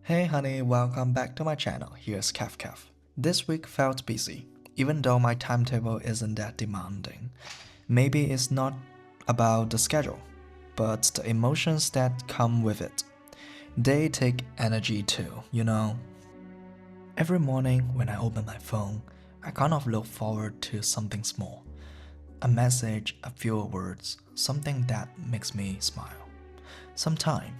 Hey honey, welcome back to my channel. Here's KevKev. This week felt busy, even though my timetable isn't that demanding. Maybe it's not about the schedule, but the emotions that come with it. They take energy too. Every morning when I open my phone, I kind of look forward to something small. A message, a few words, something that makes me smile. Sometimes,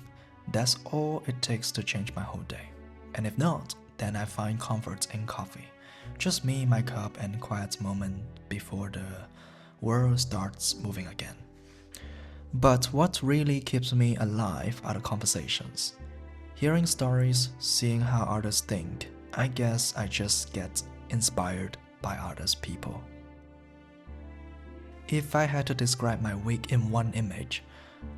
that's all it takes to change my whole day. And if not, then I find comfort in coffee. Just me, my cup, and quiet moment before the world starts moving again. But what really keeps me alive are the conversations. Hearing stories, seeing how others think, I guess I just get inspired by others' people. If I had to describe my week in one image,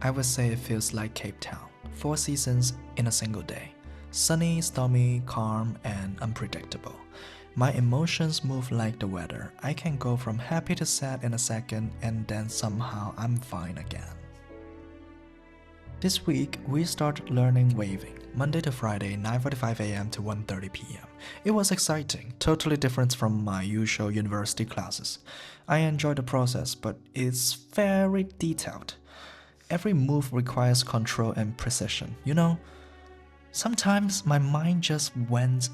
I would say it feels like Cape Town. 4 seasons in a single day. Sunny, stormy, calm, and unpredictable. My emotions move like the weather. I can go from happy to sad in a second, and then somehow I'm fine again. This week, we started learning waving, Monday to Friday, 9:45 a.m. to 1:30 p.m. It was exciting, totally different from my usual university classes. I enjoyed the process, but it's very detailed. Every move requires control and precision. Sometimes my mind just went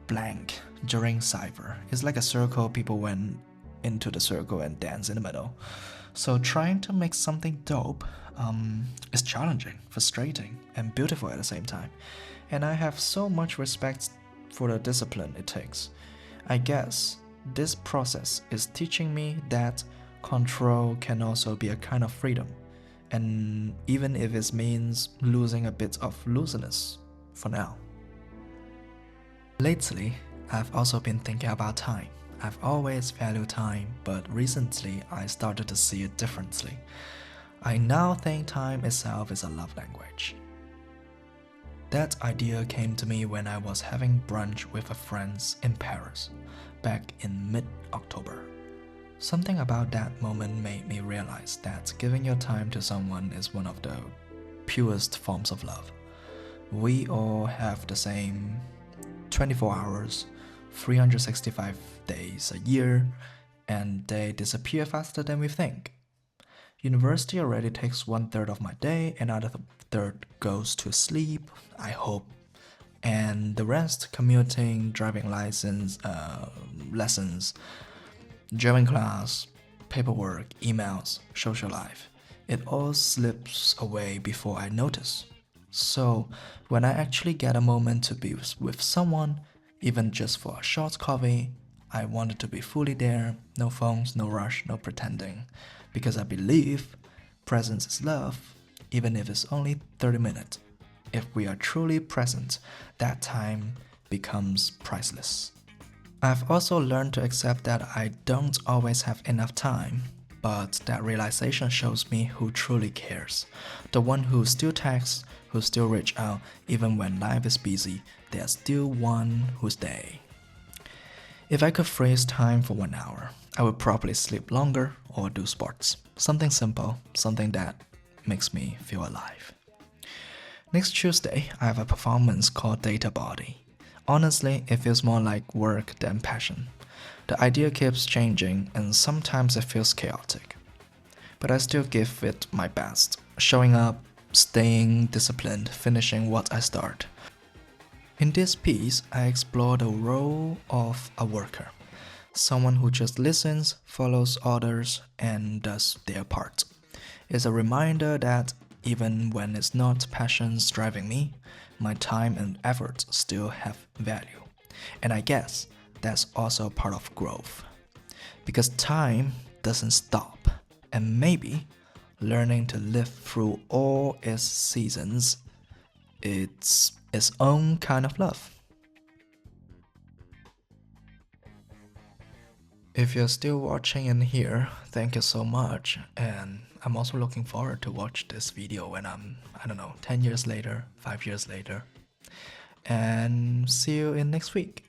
blank during cypher. It's like a circle, people went into the circle and dance in the middle. So trying to make something dope is challenging, frustrating, and beautiful at the same time. And I have so much respect for the discipline it takes. I guess this process is teaching me that control can also be a kind of freedom. And even if it means losing a bit of looseness for now. Lately, I've also been thinking about time. I've always valued time, but recently I started to see it differently. I now think time itself is a love language. That idea came to me when I was having brunch with a friend in Paris, back in mid-October. Something about that moment made me realize that giving your time to someone is one of the purest forms of love. We all have the same 24 hours, 365 days a year, and they disappear faster than we think. University already takes 1/3 of my day, another third goes to sleep, I hope, and the rest commuting, driving license, lessons, German class, paperwork, emails, social life. It all slips away before I notice. So, when I actually get a moment to be with someone, even just for a short coffee, I wanted to be fully there, no phones, no rush, no pretending. Because I believe presence is love, even if it's only 30 minutes. If we are truly present, that time becomes priceless. I've also learned to accept that I don't always have enough time, but that realization shows me who truly cares. The one who still texts, who still reach out, even when life is busy, there's still one who stays. If I could freeze time for 1 hour, I would probably sleep longer or do sports. Something simple, something that makes me feel alive. Next Tuesday, I have a performance called Data Body. Honestly, it feels more like work than passion. The idea keeps changing and sometimes it feels chaotic. But I still give it my best, showing up, staying disciplined, finishing what I start. In this piece, I explore the role of a worker. Someone who just listens, follows orders, and does their part. It's a reminder that even when it's not passions driving me, my time and effort still have value. And I guess that's also part of growth. Because time doesn't stop, and maybe learning to live through all its seasons, it's its own kind of love. If you're still watching and here, thank you so much, and I'm also looking forward to watch this video when I'm, 10 years later, 5 years later. And see you in next week.